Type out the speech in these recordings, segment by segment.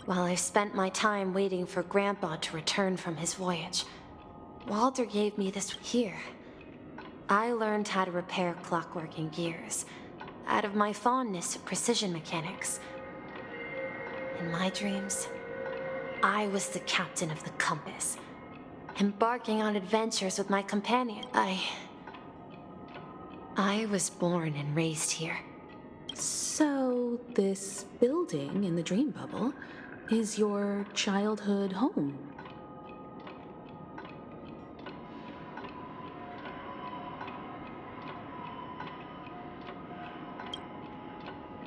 While I spent my time waiting for Grandpa to return from his voyage, Walter gave me this here. I learned how to repair clockwork and gears out of my fondness of precision mechanics. In my dreams, I was the captain of the compass, embarking on adventures with my companion. I was born and raised here. So, this building in the dream bubble is your childhood home?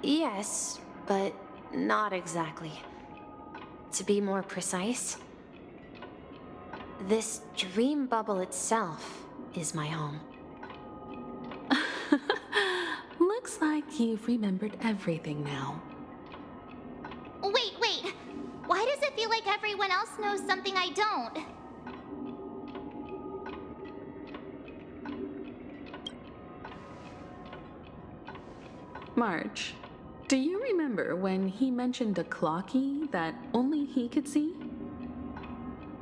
Yes, but not exactly. To be more precise, this dream bubble itself is my home. Looks like you've remembered everything now. Wait. Why does it feel like everyone else knows something I don't? March, do you remember when he mentioned a clocky that only he could see?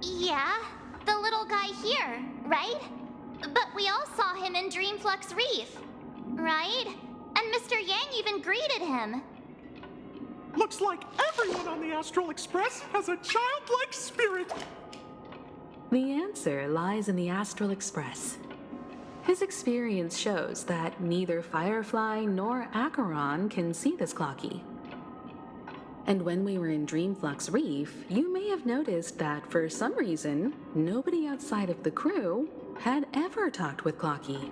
Yeah, the little guy here, right? But we all saw him in Dreamflux Reef, right? And Mr. Yang even greeted him. Looks like everyone on the Astral Express has a childlike spirit. The answer lies in the Astral Express. His experience shows that neither Firefly nor Acheron can see this clocky. And when we were in Dreamflux Reef, you may have noticed that for some reason, nobody outside of the crew had ever talked with Clocky.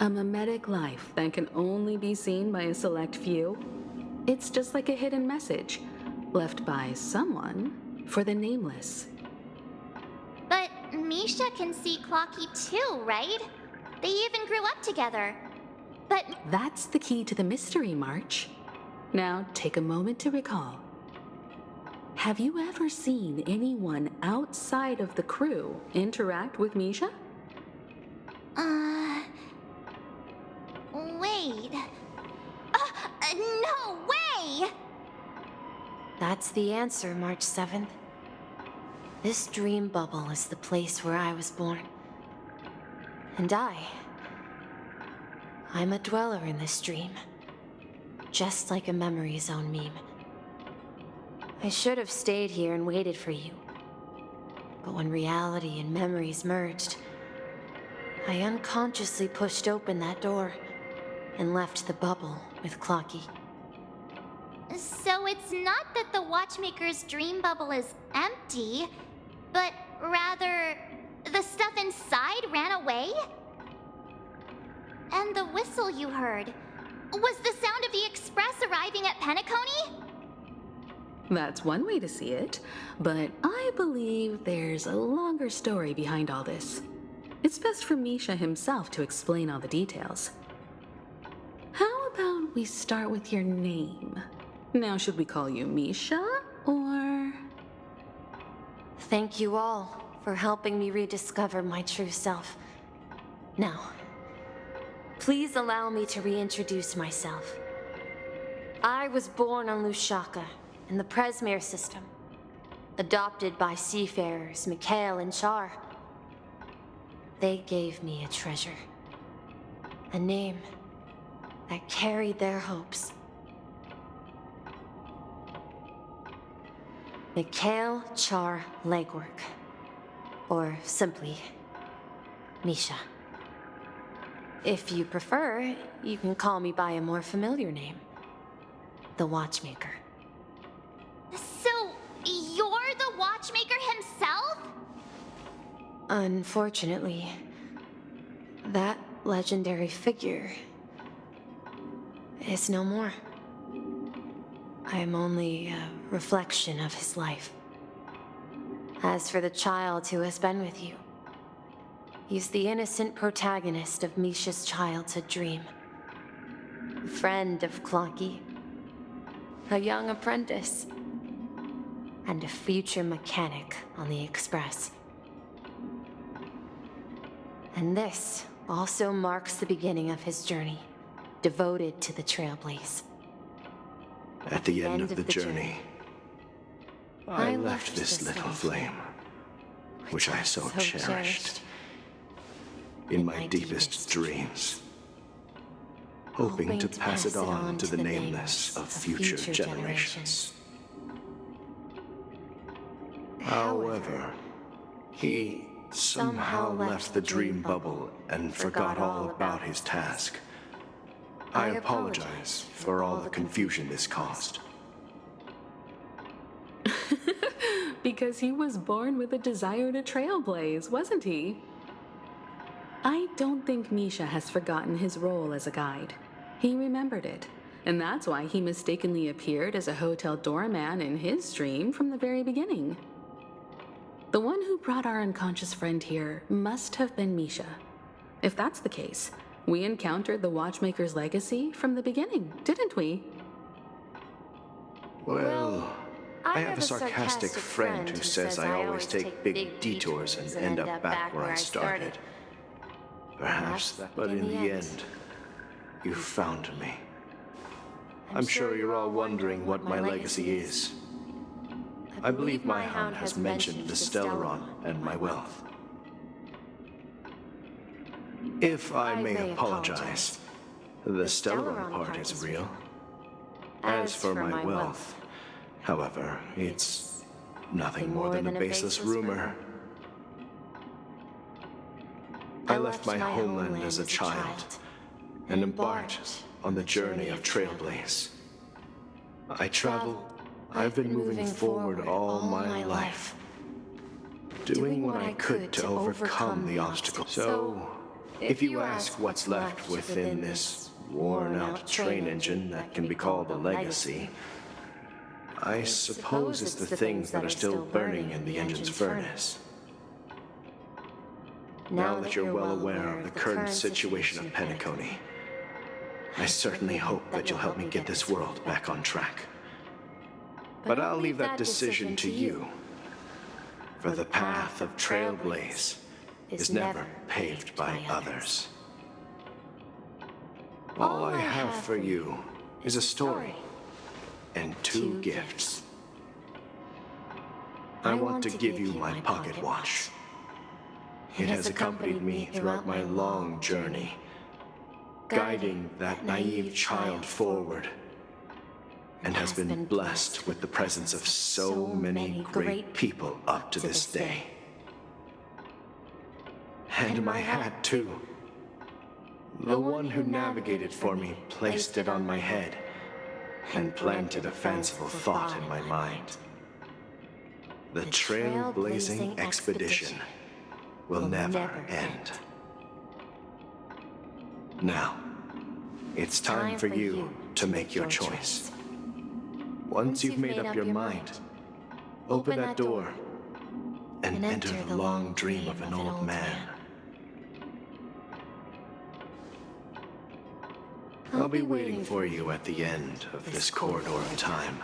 A mimetic life that can only be seen by a select few. It's just like a hidden message left by someone for the nameless. But Misha can see Clocky too, right? They even grew up together. But That's the key to the mystery, March. Now take a moment to recall. Have you ever seen anyone outside of the crew interact with Misha? wait. No way! That's the answer, March 7th. This dream bubble is the place where I was born. And I'm a dweller in this dream. Just like a memory zone meme. I should have stayed here and waited for you. But when reality and memories merged, I unconsciously pushed open that door and left the bubble with Clocky. So it's not that the Watchmaker's dream bubble is empty, but rather the stuff inside ran away? And the whistle you heard was the sound of the express arriving at Penacony? That's one way to see it, but I believe there's a longer story behind all this. It's best for Misha himself to explain all the details. How about we start with your name? Now, should we call you Misha, or... Thank you all for helping me rediscover my true self. Now, please allow me to reintroduce myself. I was born on Lushaka, in the Presmere system, adopted by seafarers Mikhail and Char. They gave me a treasure, a name that carried their hopes. Mikhail Char Legwork, or simply, Misha. If you prefer, you can call me by a more familiar name, the Watchmaker. So, you're the Watchmaker himself? Unfortunately, that legendary figure is no more. I am only a reflection of his life. As for the child who has been with you, he's the innocent protagonist of Misha's childhood dream. A friend of Clocky, a young apprentice, and a future mechanic on the Express. And this also marks the beginning of his journey. devoted to the Trailblaze. At the end of the journey, I left this little flame, which I so cherished, in my deepest dreams, hoping to pass it on to the nameless of future generations. However, he somehow left the dream bubble and forgot all about his task. I apologize for all the confusion this caused. Because he was born with a desire to trailblaze, wasn't he? I don't think Misha has forgotten his role as a guide. He remembered it, and that's why he mistakenly appeared as a hotel doorman in his dream from the very beginning. The one who brought our unconscious friend here must have been Misha. If that's the case, we encountered the Watchmaker's legacy from the beginning, didn't we? Well, I have a sarcastic friend who says I always take big detours and end up back where I started. Perhaps that, but in the end, you found me. I'm sure you're all wondering what my legacy is. I believe my hound has mentioned the Stellaron and my wealth. If I may apologize, the Stellaron part is real. As for my wealth, however, it's nothing more than a baseless rumor. I left my homeland as a child and embarked on the journey of Trailblaze. I've been moving forward all my life, doing what I could to overcome the obstacles. So, if you ask what's left within this worn-out train engine that can be called a legacy, I suppose it's the things that are still burning in the engine's furnace. Now that you're well aware of the current situation of Penacony, I certainly hope that you'll help me get this world back on track. But I'll leave that decision to you, for the path of Trailblaze is never paved by others. All I have for you is a story and 2 gifts. I want to give you my pocket watch. It has accompanied me throughout my long journey, guiding that naive child forward, and has been blessed with the presence of so many great people up to this day. And my hat, too. The one who navigated for me placed it on my head and planted a fanciful thought in my mind. The trailblazing expedition will never end. Now, it's time for you to make your choice. Once you've made up your mind, open that door and enter the long dream of an old man. I'll be waiting for you at the end of this corridor of time.